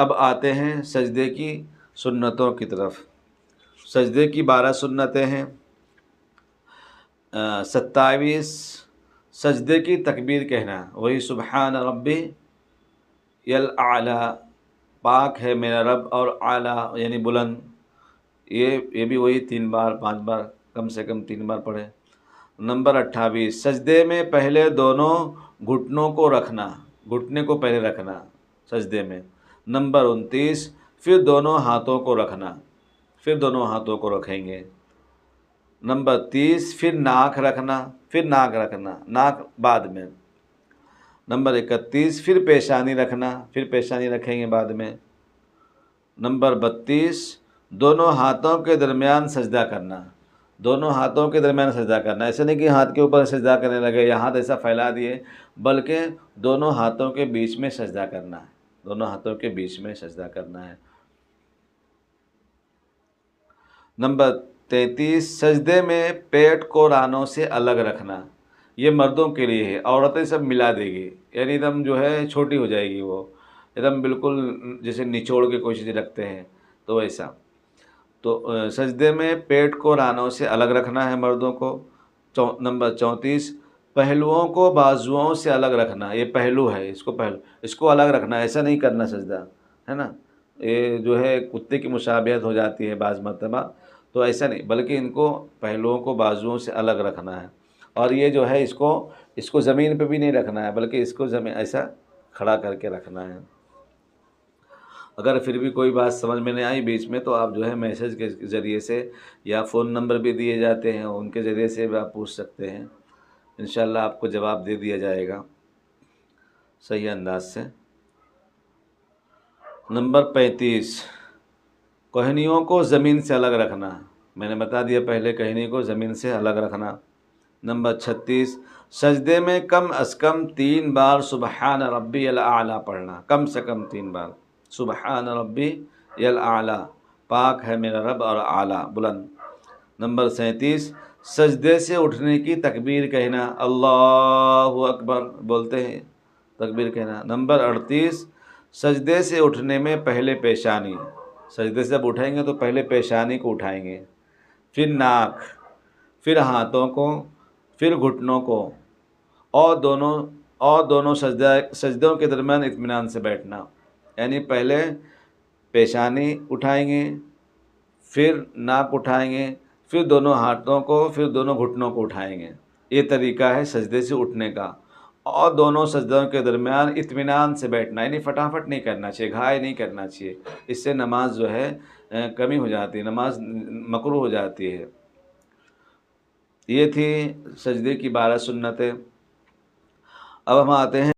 اب آتے ہیں سجدے کی سنتوں کی طرف۔ سجدے کی 12 سنتیں ہیں۔ 27 سجدے کی تکبیر کہنا، وہی سبحان ربی الاعلیٰ، پاک ہے میرا رب، اور اعلیٰ یعنی بلند، یہ بھی وہی 3 بار 5 بار، کم سے کم 3 بار پڑھے۔ نمبر 28 سجدے میں پہلے دونوں گھٹنوں کو رکھنا، گھٹنے کو پہلے رکھنا سجدے میں۔ نمبر 29 پھر دونوں ہاتھوں کو رکھنا، پھر دونوں ہاتھوں کو رکھیں گے۔ نمبر 30 پھر ناک رکھنا، پھر ناک رکھنا، ناک بعد میں۔ نمبر 31 پھر پیشانی رکھنا، پھر پیشانی رکھیں گے بعد میں۔ نمبر 32 دونوں ہاتھوں کے درمیان سجدہ کرنا، دونوں ہاتھوں کے درمیان سجدہ کرنا، ایسا نہیں کہ ہاتھ کے اوپر سجدہ کرنے لگے یا ہاتھ ایسا پھیلا دیے، بلکہ دونوں ہاتھوں کے بیچ میں سجدہ کرنا ہے، دونوں ہاتھوں کے بیچ میں سجدہ کرنا ہے۔ نمبر 33 سجدے میں پیٹ کو رانوں سے الگ رکھنا، یہ مردوں کے لیے ہے، عورتیں سب ملا دے گی، یعنی ایک دم جو ہے چھوٹی ہو جائے گی، وہ ایک دم بالکل جیسے نچوڑ کے کوئی چیز رکھتے ہیں تو ایسا۔ تو سجدے میں پیٹ کو رانوں سے الگ رکھنا ہے مردوں کو۔ نمبر 34 پہلوؤں کو بازوؤں سے الگ رکھنا، یہ پہلو ہے، اس کو الگ رکھنا، ایسا نہیں کرنا سجدہ، ہے نا، یہ جو ہے کتے کی مشابہت ہو جاتی ہے بعض مرتبہ، تو ایسا نہیں، بلکہ ان کو پہلوؤں کو بازوؤں سے الگ رکھنا ہے۔ اور یہ جو ہے اس کو زمین پہ بھی نہیں رکھنا ہے، بلکہ اس کو زمین ایسا کھڑا کر کے رکھنا ہے۔ اگر پھر بھی کوئی بات سمجھ میں نہیں آئی بیچ میں، تو آپ جو ہے میسج کے ذریعے سے یا فون نمبر بھی دیے جاتے ہیں، ان کے ذریعے سے بھی آپ پوچھ سکتے ہیں، انشاءاللہ آپ کو جواب دے دیا جائے گا صحیح انداز سے۔ نمبر 35 کوہنیوں کو زمین سے الگ رکھنا، میں نے بتا دیا پہلے، کوہنی کو زمین سے الگ رکھنا۔ نمبر 36 سجدے میں کم از کم 3 بار سبحان ربی الاعلیٰ پڑھنا، کم سے کم 3 بار سبحان ربی الاعلیٰ، پاک ہے میرا رب اور اعلیٰ بلند۔ نمبر 37 سجدے سے اٹھنے کی تکبیر کہنا، اللہ اکبر بولتے ہیں، تکبیر کہنا۔ نمبر 38 سجدے سے اٹھنے میں پہلے پیشانی، سجدے سے جب اٹھیں گے تو پہلے پیشانی کو اٹھائیں گے، پھر ناک، پھر ہاتھوں کو، پھر گھٹنوں کو، اور دونوں سجدوں کے درمیان اطمینان سے بیٹھنا، یعنی پہلے پیشانی اٹھائیں گے، پھر ناک اٹھائیں گے، پھر دونوں ہاتھوں کو، پھر دونوں گھٹنوں کو اٹھائیں گے۔ یہ طریقہ ہے سجدے سے اٹھنے کا، اور دونوں سجدوں کے درمیان اطمینان سے بیٹھنا، یعنی فٹافٹ نہیں کرنا چاہیے، گھائی نہیں کرنا چاہیے، اس سے نماز جو ہے کمی ہو جاتی ہے، نماز مکروہ ہو جاتی ہے۔ یہ تھی سجدے کی 12 سنتیں۔ اب ہم آتے ہیں